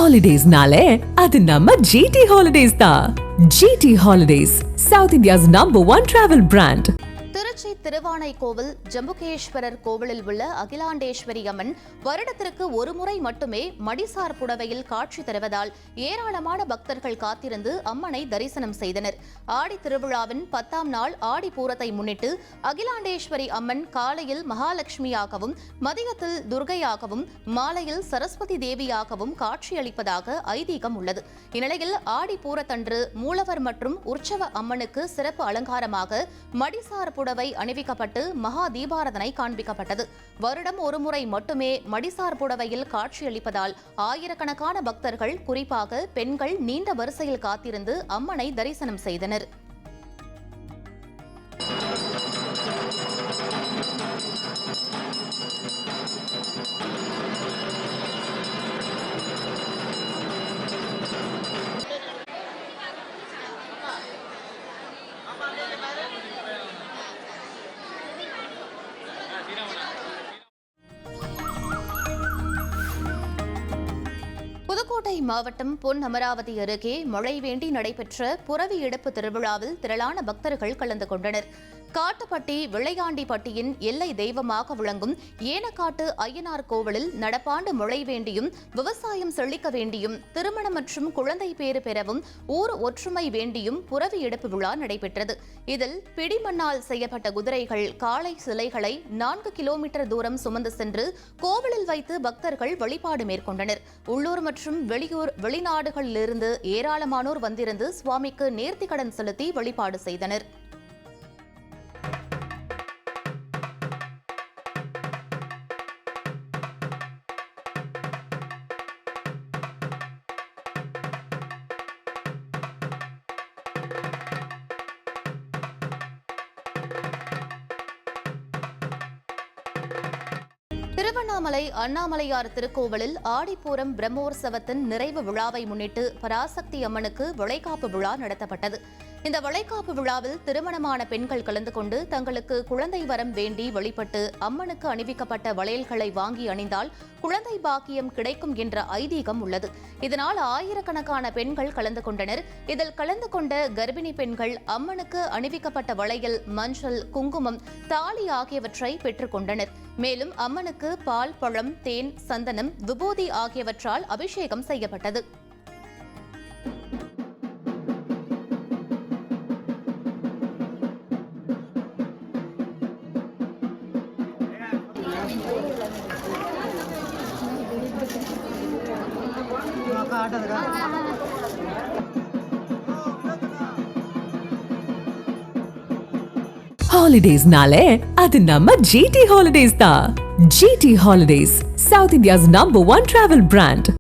Holidays-nale, அது நம்ம GT Holidays தான். GT Holidays, South India's #1 travel brand. Trichy Thiruvanaikovil Jambukeswarar கோவிலில் உள்ள அகிலாண்டேஸ்வரி அம்மன் வருடத்திற்கு ஒரு முறை மட்டுமே மடிசார் புடவையில் காட்சி தருவதால் ஏராளமான பக்தர்கள் காத்திருந்து அம்மனை தரிசனம் செய்தனர். ஆடி திருவிழாவின் 10ஆம் நாள் ஆடி பூரத்தை முன்னிட்டு அகிலாண்டேஸ்வரி அம்மன் காலையில் மகாலட்சுமியாகவும் மதியத்தில் துர்கையாகவும் மாலையில் சரஸ்வதி தேவியாகவும் காட்சியளிப்பதாக ஐதீகம் உள்ளது. இந்நிலையில் ஆடி பூரத்தன்று மூலவர் மற்றும் உற்சவ அம்மனுக்கு சிறப்பு அலங்காரமாக மடிசார் புடவை அணிவிக்கப்பட்டு மகா தீபாரதனை காண்பிக்கப்பட்டது. வருடம் ஒரு முறை மட்டுமே மடிசார் புடவையில் காட்சியளிப்பதால் ஆயிரக்கணக்கான பக்தர்கள், குறிப்பாக பெண்கள், நீண்ட வரிசையில் காத்திருந்து அம்மனை தரிசனம் செய்தனர். புதுக்கோட்டை மாவட்டம் பொன் அமராவதி அருகே மழை வேண்டி நடைபெற்ற புரவி எடுப்பு திருவிழாவில் திரளான பக்தர்கள் கலந்து கொண்டனர். காட்டுப்பட்டி விளையாண்டிப்பட்டியின் எல்லை தெய்வமாக விளங்கும் ஏனக்காட்டு ஐயனார் கோவிலில் நடப்பாண்டு மழை வேண்டியும் விவசாயம் செழிக்க வேண்டியும் திருமணம் மற்றும் குழந்தை பேறு பெறவும் ஊர் ஒற்றுமை வேண்டியும் புரவி எடுப்பு விழா நடைபெற்றது. இதில் பிடிமண்ணால் செய்யப்பட்ட குதிரைகள், காளை சிலைகளை 4 கிலோமீட்டர் தூரம் சுமந்து சென்று கோவிலில் வைத்து பக்தர்கள் வழிபாடு மேற்கொண்டனர். உள்ளூர் மற்றும் வெளிநாடுகளிலிருந்து ஏராளமானோர் வந்திருந்து சுவாமிக்கு நேர்த்திக்கடன் செலுத்தி வழிபாடு செய்தனர். திருவண்ணாமலை அண்ணாமலையார் திருக்கோவிலில் ஆடிப்பூரம் பிரம்மோற்சவத்தின் நிறைவு விழாவை முன்னிட்டு பராசக்தி அம்மனுக்கு வளைகாப்பு விழா நடத்தப்பட்டது. இந்த வளைகாப்பு விழாவில் திருமணமான பெண்கள் கலந்து கொண்டு தங்களுக்கு குழந்தை வரம் வேண்டி வழிபட்டு அம்மனுக்கு அணிவிக்கப்பட்ட வளையல்களை வாங்கி அணிந்தால் குழந்தை பாக்கியம் கிடைக்கும் என்ற ஐதீகம் உள்ளது. இதனால் ஆயிரக்கணக்கான பெண்கள் கலந்து கொண்டனர். இதில் கலந்து கொண்ட கர்ப்பிணி பெண்கள் அம்மனுக்கு அணிவிக்கப்பட்ட வளையல், மஞ்சள், குங்குமம், தாலி ஆகியவற்றை பெற்றுக் கொண்டனர். மேலும் அம்மனுக்கு பால், பழம், தேன், சந்தனம், விபூதி ஆகியவற்றால் அபிஷேகம் செய்யப்பட்டது. Holidays-nale, அது நம்ம GT Holidays தான். GT Holidays, South India's #1 travel brand.